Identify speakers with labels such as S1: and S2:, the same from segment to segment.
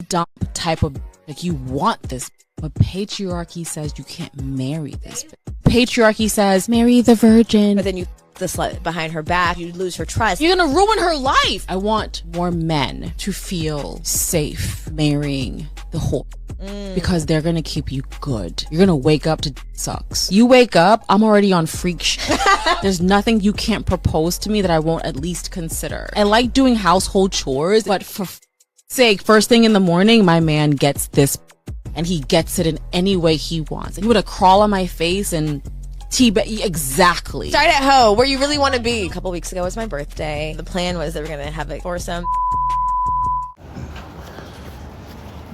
S1: dump type of, like, you want this, but patriarchy says you can't marry this. Patriarchy says marry the virgin,
S2: but then you the slut behind her back, you lose her trust.
S1: You're gonna ruin her life. I want more men to feel safe marrying the whore. Because they're gonna keep you good. You're gonna wake up to sucks. You wake up, I'm already on freak shit. There's nothing you can't propose to me that I won't at least consider. I like doing household chores, but for sake, first thing in the morning, my man gets this, and he gets it in any way he wants. And he would crawl on my face and exactly.
S2: Start at home, where you really want to be. A couple weeks ago was my birthday. The plan was that we're gonna have a foursome.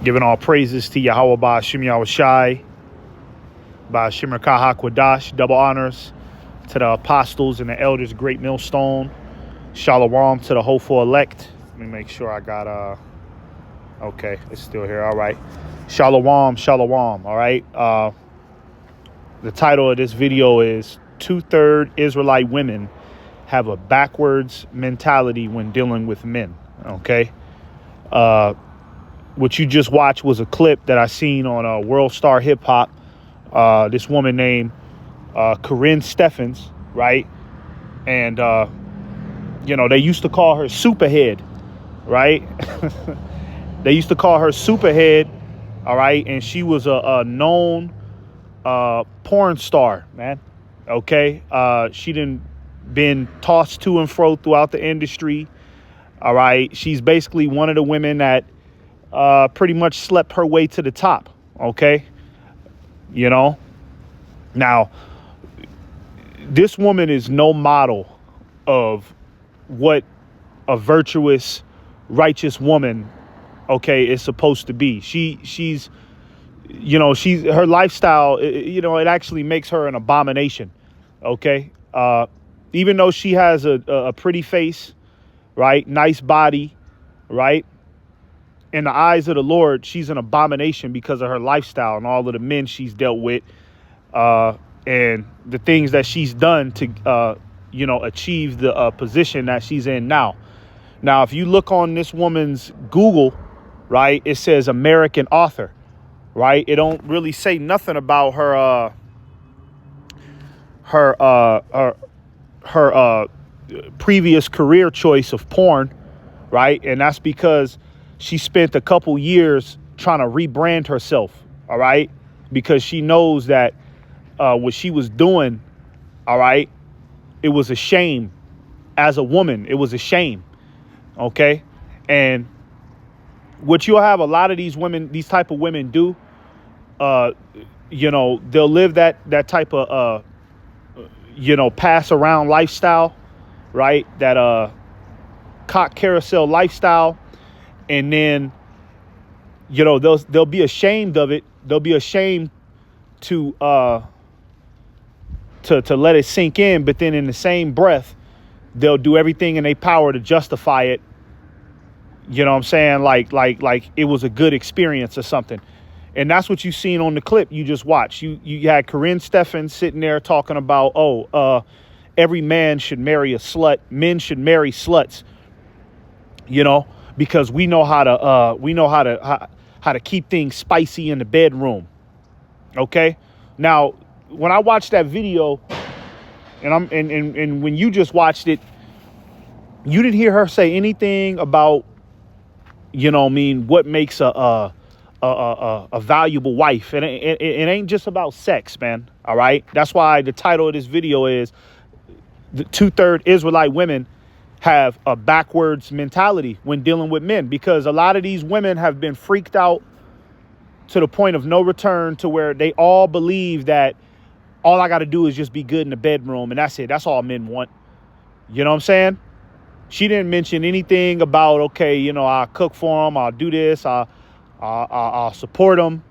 S3: Giving all praises to Yahweh Ba'ashim Yahushai, Ba'ashim Rakah HaKwadash, double honors to the apostles and the elders, great millstone. Shalom to the hopeful elect. Let me make sure I got, okay, it's still here, all right. Shalom, shalom, all right. The title of this video is 2/3 Israelite women have a backwards mentality when dealing with men, okay? What you just watched was a clip that I seen on World Star Hip Hop. This woman named Karrine Steffans, right? And, you know, they used to call her Supahead, right? They used to call her Supahead, all right? And she was a known porn star, man, okay? She done been tossed to and fro throughout the industry, all right? She's basically one of the women that pretty much slept her way to the top, okay? You know? Now, this woman is no model of what a virtuous, righteous woman, okay, is supposed to be. She's, you know, her lifestyle, you know, it actually makes her an abomination, okay? Even though she has a pretty face, right? Nice body, right? In the eyes of the Lord, she's an abomination because of her lifestyle and all of the men she's dealt with, and the things that she's done to, you know, achieve the position that she's in now. Now, if you look on this woman's Google, right, it says American author, right? It don't really say nothing about her previous career choice of porn, right? And that's because she spent a couple years trying to rebrand herself, all right? Because she knows that what she was doing, all right, it was a shame. As a woman, it was a shame, okay? And what you'll have a lot of these women, these type of women do, you know, they'll live that type of, you know, pass around lifestyle, right? That cock carousel lifestyle. And then, you know, they'll be ashamed of it. They'll be ashamed to let it sink in. But then in the same breath, they'll do everything in their power to justify it. You know what I'm saying? Like it was a good experience or something. And that's what you seen on the clip you just watched. You had Karrine Steffans sitting there talking about, every man should marry a slut. Men should marry sluts. You know, because we know how to keep things spicy in the bedroom. Okay. Now, when I watched that video, and when you just watched it, you didn't hear her say anything about, you know, what makes a valuable wife. And it ain't just about sex, man. All right. That's why the title of this video is the 2/3 Israelite women have a backwards mentality when dealing with men, because a lot of these women have been freaked out to the point of no return, to where they all believe that all I got to do is just be good in the bedroom, and that's it. That's all men want. You know what I'm saying? She didn't mention anything about, okay, you know, I'll cook for them, I'll do this, I'll support them,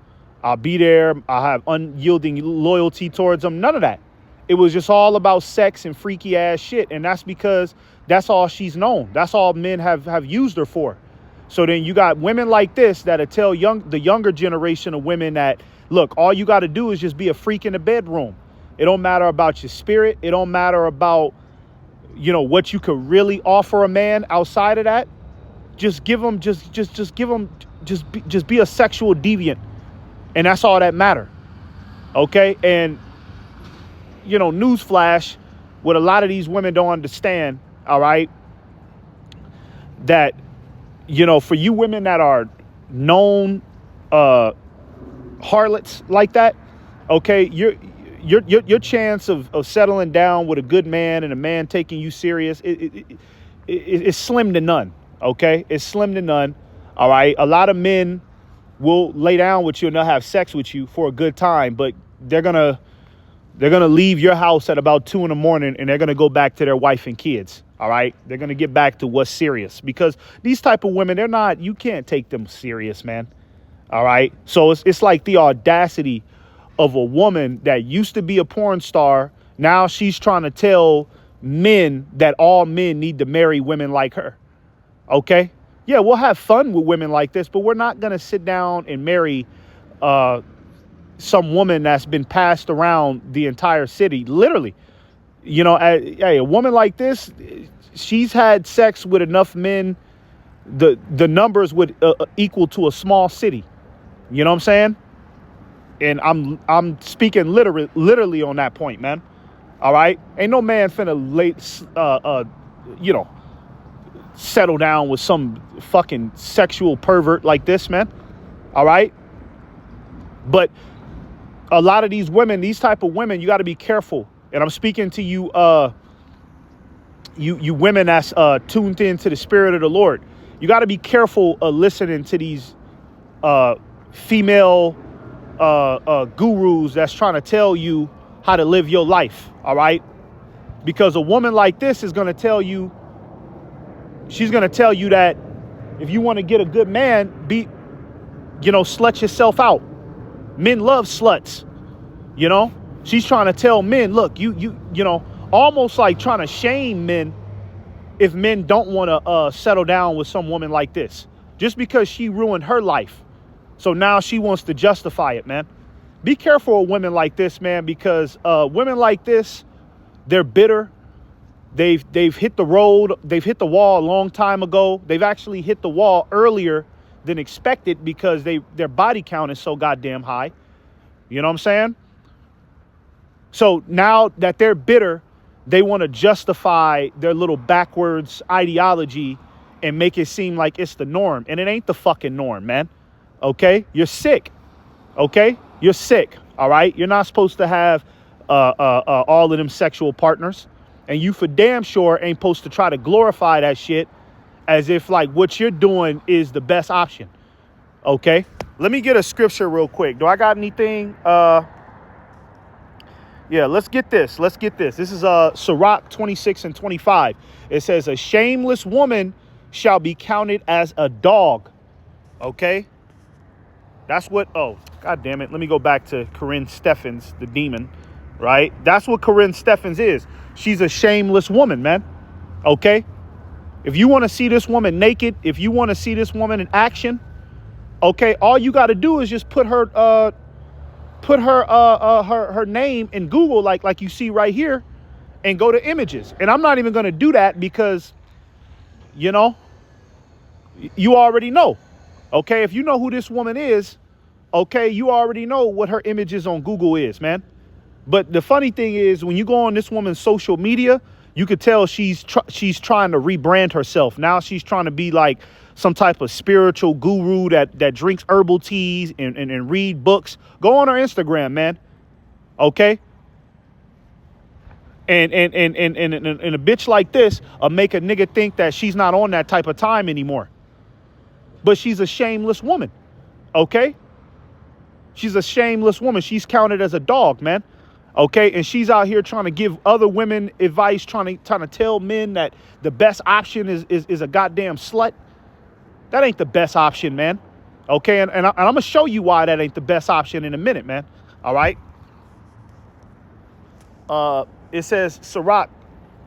S3: I'll be there, I'll have unyielding loyalty towards them. None of that. It was just all about sex and freaky ass shit, and that's because that's all she's known. That's all men have used her for. So then you got women like this that'll tell the younger generation of women that, look, all you got to do is just be a freak in the bedroom. It don't matter about your spirit. It don't matter about, you know, what you could really offer a man outside of that. Just give them, just give them just be a sexual deviant, and that's all that matter. Okay, and newsflash, what a lot of these women don't understand. All right, that for you women that are known harlots like that, okay, your chance of settling down with a good man and a man taking you serious, it's slim to none. Okay, it's slim to none. All right, a lot of men will lay down with you and they'll have sex with you for a good time, but they're gonna leave your house at about 2 a.m. and they're gonna go back to their wife and kids. All right, they're gonna get back to what's serious, because these type of women, you can't take them serious, man. All right, so it's like the audacity of a woman that used to be a porn star. Now she's trying to tell men that all men need to marry women like her. Okay, yeah, we'll have fun with women like this, but we're not gonna sit down and marry some woman that's been passed around the entire city, literally. A woman like this, she's had sex with enough men. The numbers would equal to a small city. You know what I'm saying? And I'm speaking literally on that point, man. All right, ain't no man finna settle down with some fucking sexual pervert like this, man. All right, but a lot of these women, these type of women, you got to be careful. And I'm speaking to you, you women that's tuned into the Spirit of the Lord. You got to be careful of listening to these female gurus that's trying to tell you how to live your life. All right, because a woman like this is going to tell you, she's going to tell you that if you want to get a good man, slut yourself out. Men love sluts. She's trying to tell men, look, almost like trying to shame men if men don't want to settle down with some woman like this, just because she ruined her life. So now she wants to justify it, man. Be careful of women like this, man, because women like this, they're bitter. They've hit the road. They've hit the wall a long time ago. They've actually hit the wall earlier than expected because their body count is so goddamn high. You know what I'm saying? So now that they're bitter, they want to justify their little backwards ideology and make it seem like it's the norm. And it ain't the fucking norm, man. Okay? You're sick. Okay? You're sick. All right? You're not supposed to have all of them sexual partners. And you for damn sure ain't supposed to try to glorify that shit as if like what you're doing is the best option. Okay? Let me get a scripture real quick. Do I got anything? Yeah, let's get this. This is Sirach 26 and 25. It says, a shameless woman shall be counted as a dog. Okay? That's what, God damn it. Let me go back to Karrine Steffans, the demon, right? That's what Karrine Steffans is. She's a shameless woman, man. Okay? If you want to see this woman naked, if you want to see this woman in action, okay, all you got to do is just put her name in Google like you see right here and go to images. And I'm not even going to do that because, you already know. Okay, if you know who this woman is, okay, you already know what her images on Google is, man. But the funny thing is, when you go on this woman's social media, you could tell she's trying to rebrand herself. Now she's trying to be like some type of spiritual guru that drinks herbal teas and read books. Go on her Instagram, man. Okay. And a bitch like this make a nigga think that she's not on that type of time anymore. But she's a shameless woman. Okay. She's a shameless woman. She's counted as a dog, man. Okay. And she's out here trying to give other women advice, trying to tell men that the best option is a goddamn slut. That ain't the best option, man. Okay. And I'm going to show you why that ain't the best option in a minute, man. All right. It says Sirach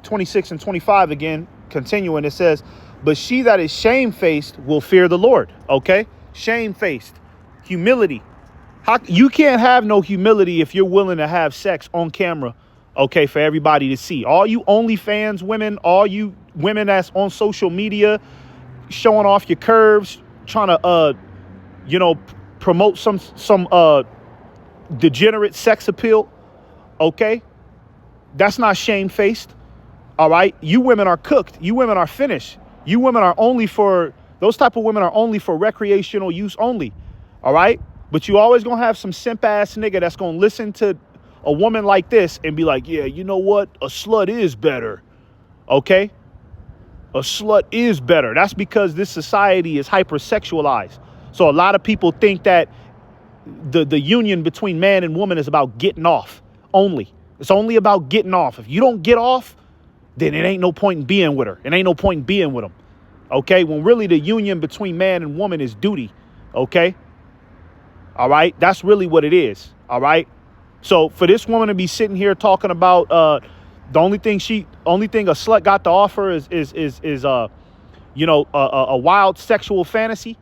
S3: 26 and 25 again, continuing. It says, but she that is shamefaced will fear the Lord. Okay. Shamefaced. Humility. You can't have no humility if you're willing to have sex on camera. Okay. For everybody to see. All you OnlyFans women, all you women that's on social media, showing off your curves, trying to promote some degenerate sex appeal, okay? That's not shamefaced, all right? You women are cooked. You women are finished. You women are those type of women are only for recreational use only, all right? But you always gonna have some simp ass nigga that's gonna listen to a woman like this and be like, yeah, you know what? A slut is better, okay? A slut is better. That's because this society is hypersexualized. So a lot of people think that the union between man and woman is about getting off only. It's only about getting off. If you don't get off, then it ain't no point in being with her. It ain't no point in being with him. Okay? When really the union between man and woman is duty. Okay? All right? That's really what it is. All right? So for this woman to be sitting here talking about the only thing a slut got to offer is a wild sexual fantasy.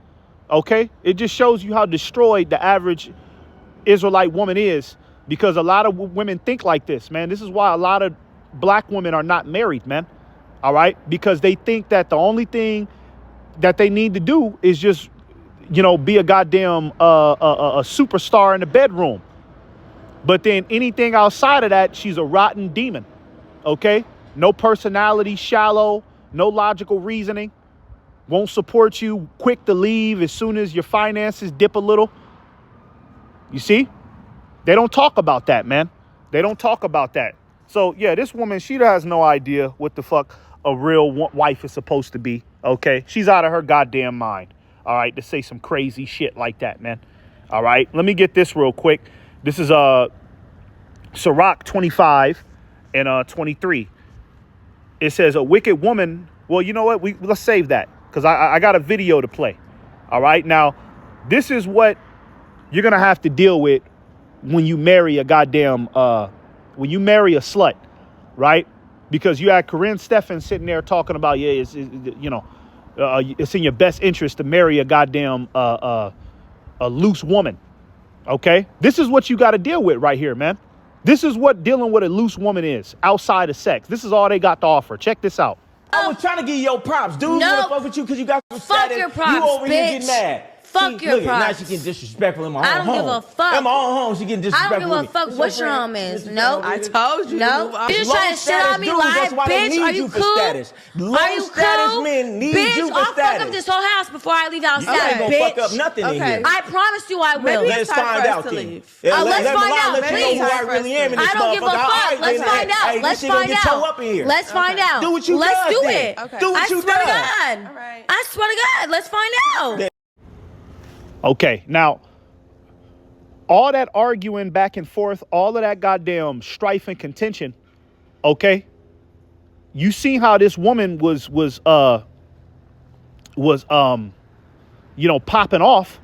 S3: Okay? It just shows you how destroyed the average Israelite woman is, because a lot of women think like this, man. This is why a lot of black women are not married, man. All right? Because they think that the only thing that they need to do is just, be a goddamn a superstar in the bedroom. But then anything outside of that, she's a rotten demon. Okay? No personality, shallow, no logical reasoning. Won't support you, quick to leave as soon as your finances dip a little. You see? They don't talk about that, man. They don't talk about that. So, yeah, this woman, she has no idea what the fuck a real wife is supposed to be, okay? She's out of her goddamn mind, all right, to say some crazy shit like that, man. All right? Let me get this real quick. This is Sirach 25 and 23. It says, a wicked woman. Well, you know what? Let's save that, because I got a video to play. All right? Now, this is what you're going to have to deal with when you marry a when you marry a slut, right? Because you had Karrine Steffans sitting there talking about, yeah, it's in your best interest to marry a goddamn a loose woman. Okay? This is what you got to deal with right here, man. This is what dealing with a loose woman is outside of sex. This is all they got to offer. Check this out.
S4: I was trying to give you your props. Dudes want to fuck with you because you got some status.
S2: Fuck your props,
S4: you over here
S2: bitch.
S4: getting mad.
S2: Fuck your props.
S4: Now she getting disrespectful in my own home.
S2: I don't give a fuck.
S4: In my own home, she getting disrespectful.
S2: I don't give a fuck what your home is. No.
S5: I told you.
S2: No. You just trying to shit on me live, bitch. Are you cool? Are you cool?
S4: Men need
S2: bitch,
S4: you for
S2: I'll
S4: status.
S2: fuck up this whole house before I leave outside,
S4: I ain't gonna
S2: bitch.
S4: fuck up nothing in here.
S2: I promise you I will.
S5: Maybe
S4: Let's
S5: it's time
S4: find
S5: for us
S4: out
S5: to
S4: then.
S5: leave.
S4: Yeah,
S2: Let's find out,
S4: let you
S2: please.
S4: know who I really am in this
S2: I don't give a
S4: motherfucker.
S2: fuck. Let's find out.
S4: Hey,
S2: Let's
S4: this shit gonna
S2: find
S4: get towed
S2: out.
S4: up in here.
S2: Let's find out.
S4: Do what you
S2: Let's
S4: done
S2: do
S4: then.
S2: it.
S5: Okay.
S4: Do what
S2: I
S4: you
S2: swear to
S4: done.
S2: God.
S5: All right.
S2: I swear to God. Let's find out.
S3: Okay, now, all that arguing back and forth, all of that goddamn strife and contention, okay? You see how this woman was popping off.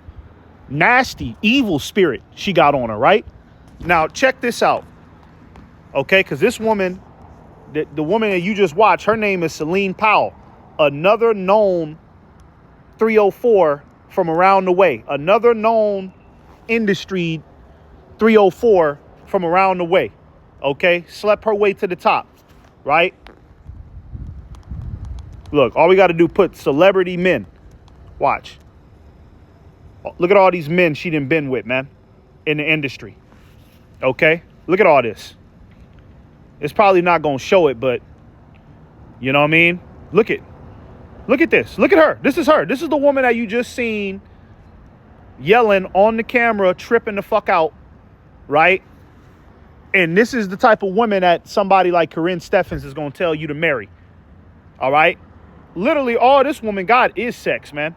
S3: Nasty, evil spirit she got on her, right? Now, check this out, okay? Because this woman, the woman that you just watched, her name is Celine Powell, another known 304 from around the way, another known industry 304 from around the way. Okay, slept her way to the top, right? Look, all we got to do, put celebrity men. Watch. Look at all these men she done been with, man, in the industry. Okay, look at all this. It's probably not gonna show it, but you know what I mean. Look at this. Look at her. This is her. This is the woman that you just seen yelling on the camera, tripping the fuck out, right? And this is the type of woman that somebody like Karrine Steffans is going to tell you to marry, all right? Literally all this woman got is sex, man.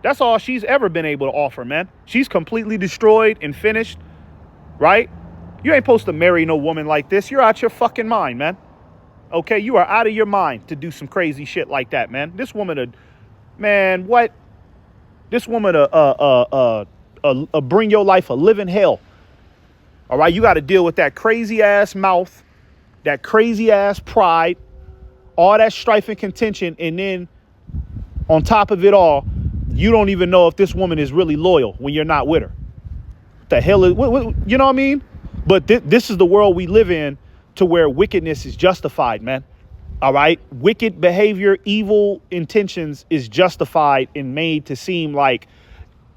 S3: That's all she's ever been able to offer, man. She's completely destroyed and finished, right? You ain't supposed to marry no woman like this. You're out your fucking mind, man. Okay, you are out of your mind to do some crazy shit like that, man. This woman, man, what? This woman, bring your life a living hell. All right, you got to deal with that crazy ass mouth, that crazy ass pride, all that strife and contention, and then on top of it all, you don't even know if this woman is really loyal when you're not with her. What the hell is? You know what I mean? But this is the world we live in, to where wickedness is justified, man. All right? Wicked behavior, evil intentions is justified and made to seem like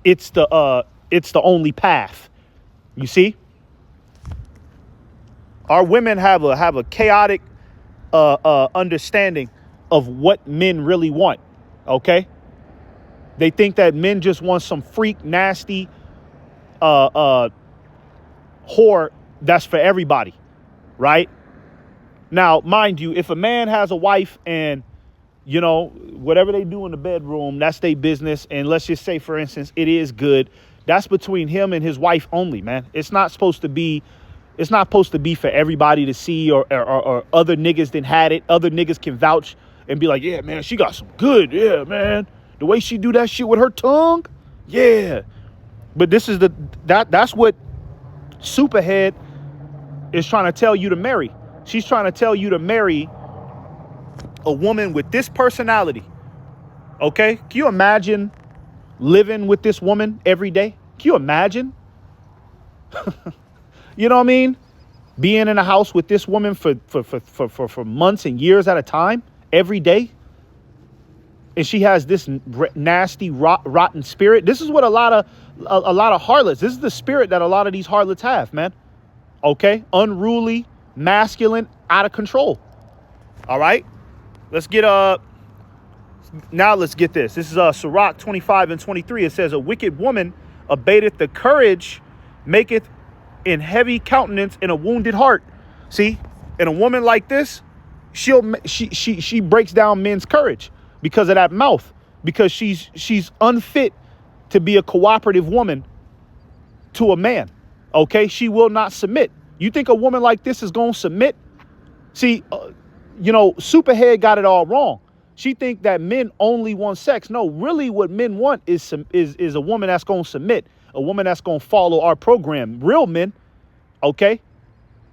S3: it's the only path. You see? Our women have a chaotic understanding of what men really want. Okay? They think that men just want some freak, nasty whore that's for everybody, right? Now, mind you, if a man has a wife and, you know, whatever they do in the bedroom, that's their business. And let's just say, for instance, it is good. That's between him and his wife only, man. It's not supposed to be for everybody to see or other niggas that had it. Other niggas can vouch and be like, yeah, man, she got some good. Yeah, man. The way she do that shit with her tongue. Yeah. But this is that's what Supahead is trying to tell you to marry. She's trying to tell you to marry a woman with this personality. Okay? Can you imagine living with this woman every day? Can you imagine? You know what I mean? Being in a house with this woman for months and years at a time, every day. And she has this nasty, rotten spirit. This is what a lot of harlots, this is the spirit that a lot of these harlots have, man. Okay? Unruly, masculine, out of control. All right? Let's get this. This is Sirach 25 and 23. It says, a wicked woman abateth the courage, maketh in heavy countenance in a wounded heart. See, and a woman like this, she breaks down men's courage because of that mouth, because she's unfit to be a cooperative woman to a man. Okay, she will not submit. You think a woman like this is going to submit? See, you know, Supahead got it all wrong. She think that men only want sex. No, really what men want is a woman that's going to submit, a woman that's going to follow our program. Real men, okay?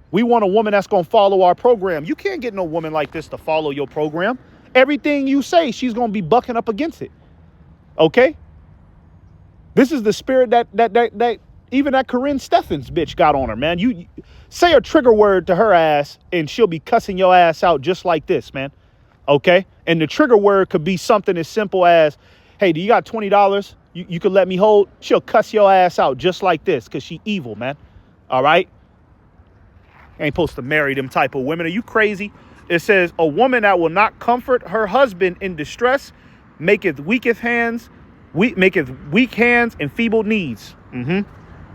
S3: We want a woman that's going to follow our program. You can't get no woman like this to follow your program. Everything you say, she's going to be bucking up against it. Okay? This is the spirit that even that Karrine Steffans bitch got on her, man. You say a trigger word to her ass and she'll be cussing your ass out just like this, man. Okay? And the trigger word could be something as simple as, hey, do you got $20 you could let me hold? She'll cuss your ass out just like this because she evil, man. All right? Ain't supposed to marry them type of women. Are you crazy? It says, a woman that will not comfort her husband in distress maketh weak hands and feeble knees.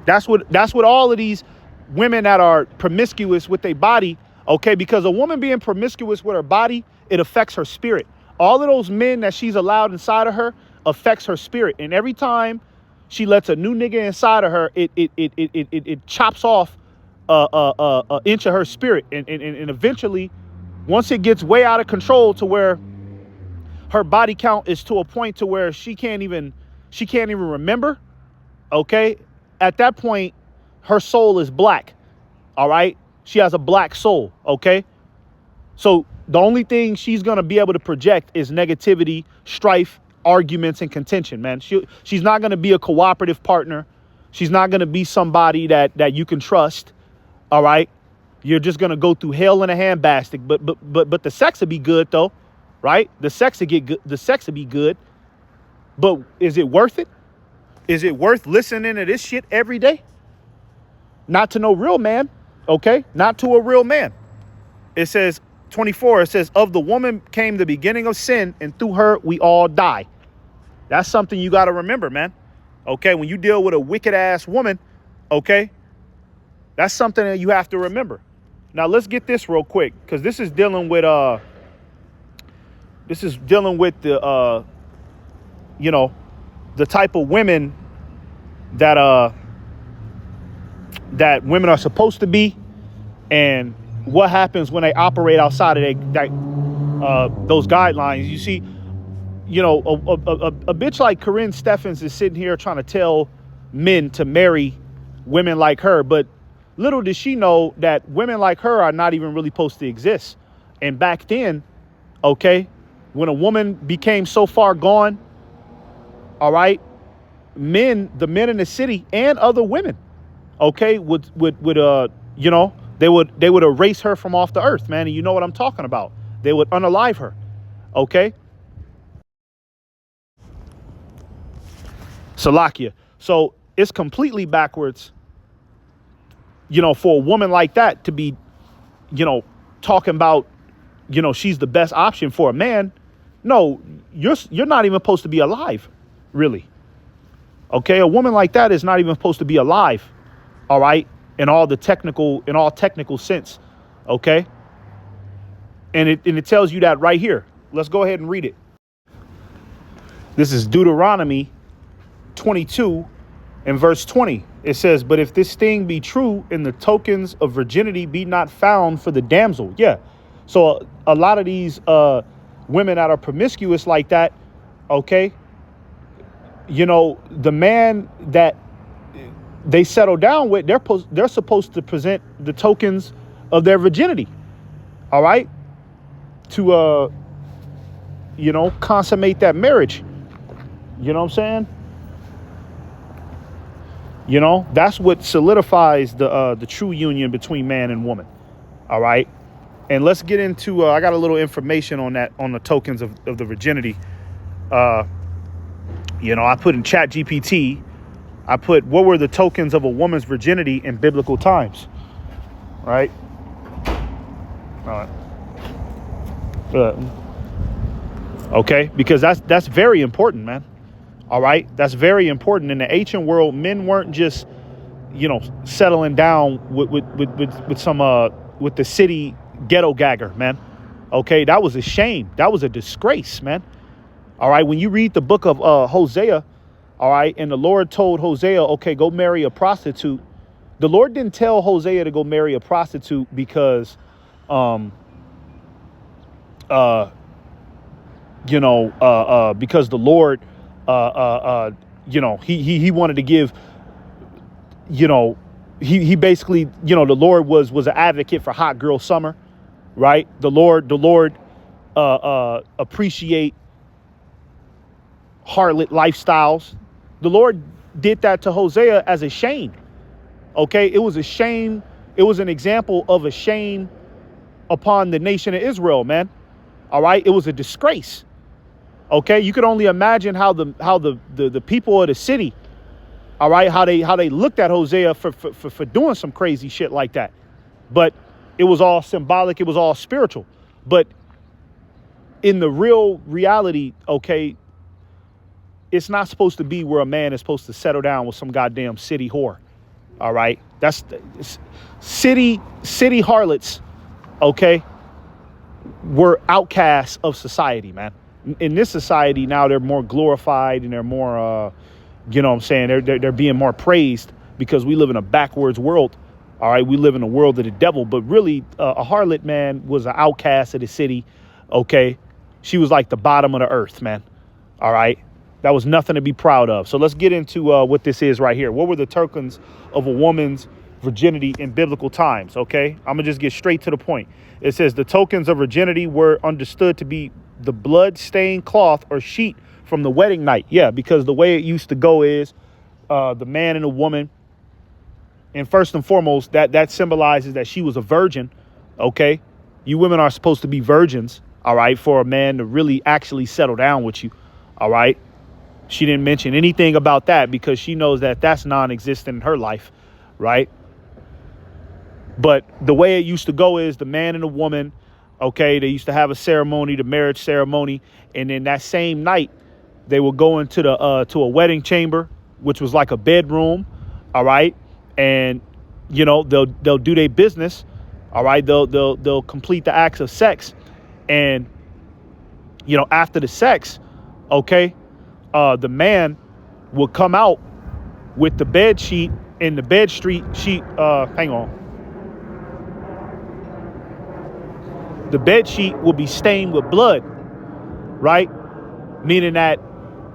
S3: That's what all of these women that are promiscuous with their body, okay, because a woman being promiscuous with her body, it affects her spirit. All of those men that she's allowed inside of her affects her spirit. And every time she lets a new nigga inside of her, it chops off an inch of her spirit. And eventually, once it gets way out of control to where her body count is to a point to where she can't even remember, okay? At that point, her soul is black, all right? She has a black soul, okay? So the only thing she's going to be able to project is negativity, strife, arguments, and contention, man. She's not going to be a cooperative partner. She's not going to be somebody that you can trust, all right? You're just going to go through hell in a handbasket. But the sex will be good, though, right? The sex will be good. But is it worth it? Is it worth listening to this shit every day? Not to no real man, okay? Not to a real man. It says, 24, it says, of the woman came the beginning of sin, and through her we all die. That's something you got to remember, man. Okay, when you deal with a wicked ass woman, okay, that's something that you have to remember. Now let's get this real quick, because this is dealing with the you know, the type of women that women are supposed to be, and what happens when they operate outside of those guidelines. You see, you know, a bitch like Karrine Steffans is sitting here trying to tell men to marry women like her, but little does she know that women like her are not even really supposed to exist. And back then, okay, when a woman became so far gone, all right, the men in the city and other women, okay, would you know, they would erase her from off the earth, man. And you know what I'm talking about. They would unalive her, okay? Salakia. So it's completely backwards, for a woman like that to be, talking about, she's the best option for a man. No, you're not even supposed to be alive, really. Okay, a woman like that is not even supposed to be alive. All right, in all technical sense. Okay, and it tells you that right here. Let's go ahead and read it. This is Deuteronomy 22 and verse 20. It says, but if this thing be true and the tokens of virginity be not found for the damsel. Yeah. So a lot of these women that are promiscuous like that, okay, the man that they settle down with, they're supposed to present the tokens of their virginity. All right. To, consummate that marriage. You know what I'm saying? That's what solidifies the true union between man and woman. All right. And let's get into, I got a little information on that, on the tokens of the virginity. I put in Chat GPT, I put, what were the tokens of a woman's virginity in biblical times? Right. All right. Okay. Because that's very important, man. All right. That's very important. In the ancient world, men weren't just, settling down with some, with the city ghetto gagger, man. Okay. That was a shame. That was a disgrace, man. All right. When you read the book of Hosea, all right, and the Lord told Hosea, okay, go marry a prostitute. The Lord didn't tell Hosea to go marry a prostitute because, because the Lord, he wanted to give, he basically, the Lord was an advocate for hot girl summer, right? The Lord appreciate harlot lifestyles. The Lord did that to Hosea as a shame. Okay. It was a shame. It was an example of a shame upon the nation of Israel, man. All right. It was a disgrace. Okay. You could only imagine how the people of the city, all right, how they looked at Hosea for doing some crazy shit like that. But it was all symbolic. It was all spiritual. But in the real reality, okay, it's not supposed to be where a man is supposed to settle down with some goddamn city whore. All right. That's city harlots. Okay. Were outcasts of society, man. In this society now, they're more glorified and they're more, they're being more praised because we live in a backwards world. All right. We live in a world of the devil, but really a harlot, man, was an outcast of the city. Okay. She was like the bottom of the earth, man. All right. That was nothing to be proud of. So let's get into what this is right here. What were the tokens of a woman's virginity in biblical times? Okay, I'm gonna just get straight to the point. It says the tokens of virginity were understood to be the blood-stained cloth or sheet from the wedding night. Yeah, because the way it used to go is the man and the woman. And first and foremost, that symbolizes that she was a virgin. Okay, you women are supposed to be virgins. All right, for a man to really actually settle down with you. All right. She didn't mention anything about that because she knows that that's non-existent in her life, right? But the way it used to go is the man and the woman, okay, they used to have a ceremony, the marriage ceremony, and then that same night they would go into the to a wedding chamber, which was like a bedroom, all right, and they'll do their business, all right, they'll complete the acts of sex, and after the sex, okay. The man will come out with the bed sheet and the bed sheet. The bed sheet will be stained with blood, right? Meaning that,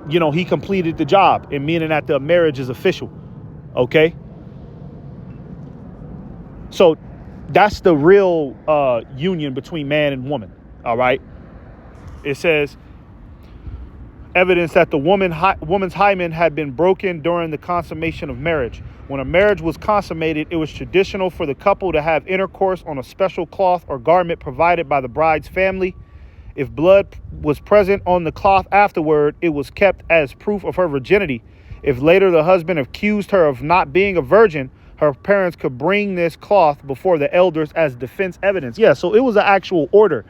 S3: he completed the job and meaning that the marriage is official. Okay. So that's the real union between man and woman. All right. It says, evidence that the woman's hymen had been broken during the consummation of marriage. When a marriage was consummated, it was traditional for the couple to have intercourse on a special cloth or garment provided by the bride's family. If blood was present on the cloth afterward, it was kept as proof of her virginity. If later the husband accused her of not being a virgin, her parents could bring this cloth before the elders as defense evidence. Yeah, so it was an actual order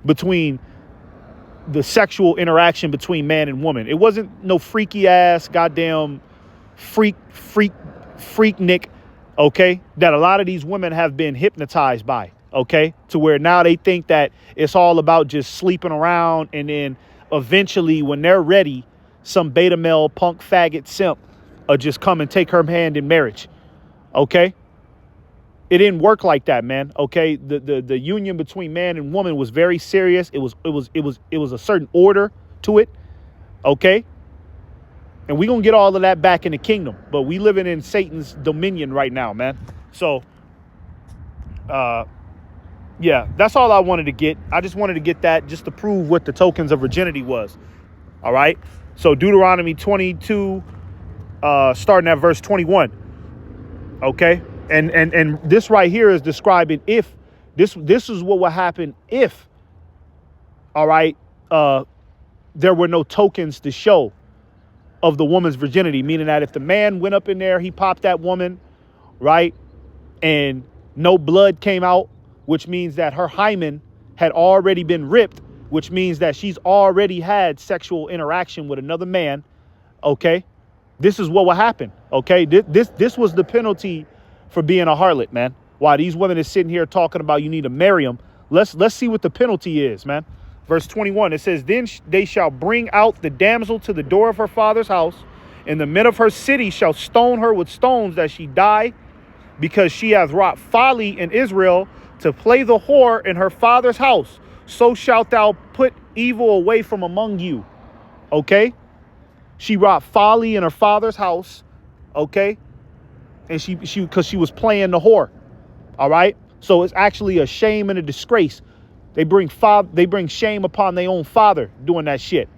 S3: between the sexual interaction between man and woman. It wasn't no freaky ass goddamn freaknik, okay, that a lot of these women have been hypnotized by, okay, to where now they think that it's all about just sleeping around, and then eventually when they're ready, some beta male punk faggot simp will just come and take her hand in marriage. Okay, it didn't work like that, man. Okay, the union between man and woman was very serious. It was a certain order to it. Okay, and we gonna get all of that back in the kingdom, but we living in Satan's dominion right now, man. So, yeah, that's all I wanted to get. I just wanted to get that just to prove what the tokens of virginity was. All right. So Deuteronomy 22, starting at verse 21. Okay. And this right here is describing if this is what would happen if, all right, there were no tokens to show of the woman's virginity, meaning that if the man went up in there, he popped that woman, right, and no blood came out, which means that her hymen had already been ripped, which means that she's already had sexual interaction with another man. Okay, this is what will happen. Okay, this was the penalty for being a harlot, man. While these women is sitting here talking about you need to marry them, let's see what the penalty is, man. Verse 21, it says, then they shall bring out the damsel to the door of her father's house, and the men of her city shall stone her with stones that she die, because she hath wrought folly in Israel to play the whore in her father's house. So shalt thou put evil away from among you. Okay, she wrought folly in her father's house. Okay, and she because she was playing the whore. All right, so it's actually a shame and a disgrace. They bring shame upon their own father doing that shit.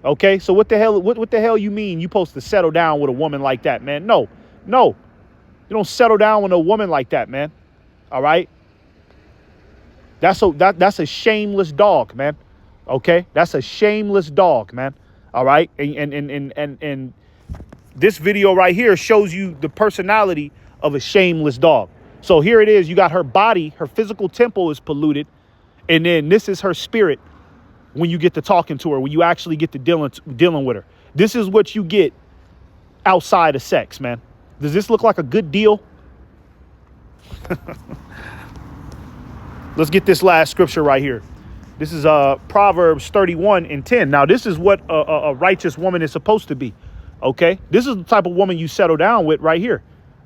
S3: Okay, so what the hell you mean you supposed to settle down with a woman like that, man? No, you don't settle down with a woman like that, man. All right, that's a shameless dog, man. Okay, that's a shameless dog, man. All right, and this video right here shows you the personality of a shameless dog. So here it is. You got her body, her physical temple is polluted. And then this is her spirit when you get to talking to her, when you actually get to dealing with her. This is what you get outside of sex, man. Does this look like a good deal? Let's get this last scripture right here. This is Proverbs 31:10. Now, this is what a righteous woman is supposed to be. Okay, this is the type of woman you settle down with right here.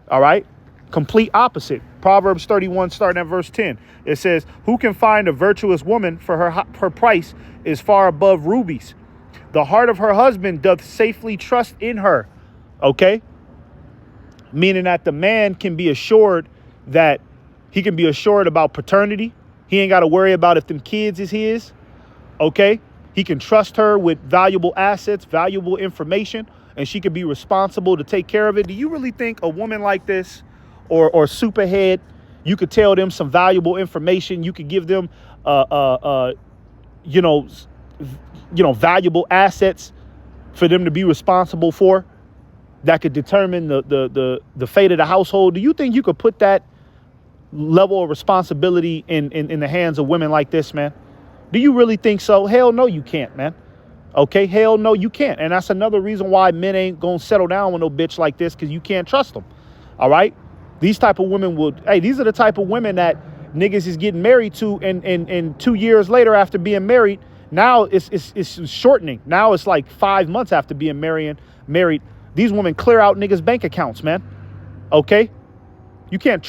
S3: All right. Complete opposite. Proverbs 31, starting at verse 10. It says, who can find a virtuous woman, for her price is far above rubies. The heart of her husband doth safely trust in her. Okay. Meaning that the man can be assured that he can be assured about paternity. He ain't got to worry about if them kids is his. Okay. He can trust her with valuable assets, valuable information, and she can be responsible to take care of it. Do you really think a woman like this, or supahead, you could tell them some valuable information? You could give them, valuable assets for them to be responsible for, that could determine the fate of the household. Do you think you could put that level of responsibility in the hands of women like this, man? Do you really think so? Hell no, you can't, man. Okay, hell no, you can't. And that's another reason why men ain't gonna settle down with no bitch like this, because you can't trust them. All right. These type of women these are the type of women that niggas is getting married to, and 2 years later after being married, now it's shortening. Now it's like 5 months after being married. These women clear out niggas' bank accounts, man. Okay? You can't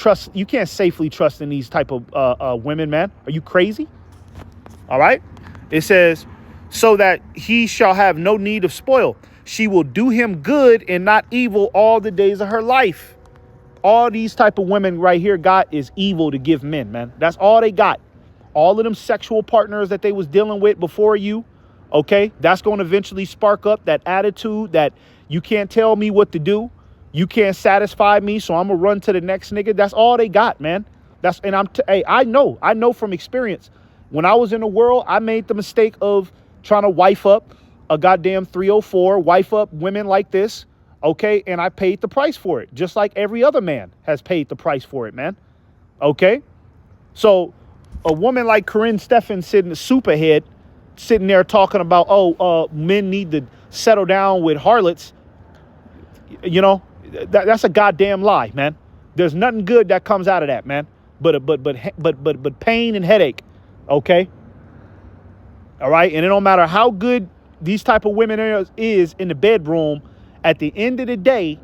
S3: safely trust in these type of women, man. Are you crazy? All right? It says, so that he shall have no need of spoil. She will do him good and not evil all the days of her life. All these type of women right here got is evil to give men, man. That's all they got. All of them sexual partners that they was dealing with before you, okay, that's going to eventually spark up that attitude that you can't tell me what to do. You can't satisfy me, so I'm going to run to the next nigga. That's all they got, man. I know from experience. When I was in the world, I made the mistake of trying to wife up a goddamn 304, wife up women like this. Okay, and I paid the price for it, just like every other man has paid the price for it, man. Okay, so a woman like Karrine Steffans sitting supahead, sitting there talking about, men need to settle down with harlots. You know, that's a goddamn lie, man. There's nothing good that comes out of that, man. But pain and headache. Okay. All right, and it don't matter how good these type of women is in the bedroom. At the end of the day,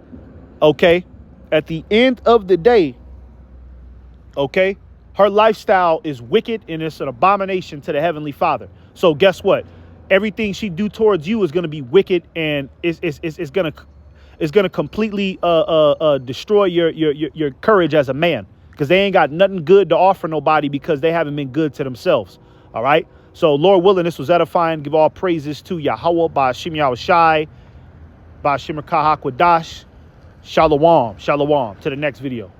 S3: okay, okay, her lifestyle is wicked and it's an abomination to the Heavenly Father. So guess what? Everything she do towards you is going to be wicked, and it's going to completely destroy your courage as a man, because they ain't got nothing good to offer nobody because they haven't been good to themselves. All right. So Lord willing, this was edifying. Give all praises to Yahweh by Shem Yahushai. Bashim Kahak Wadash. Shalom. Shalom. To the next video.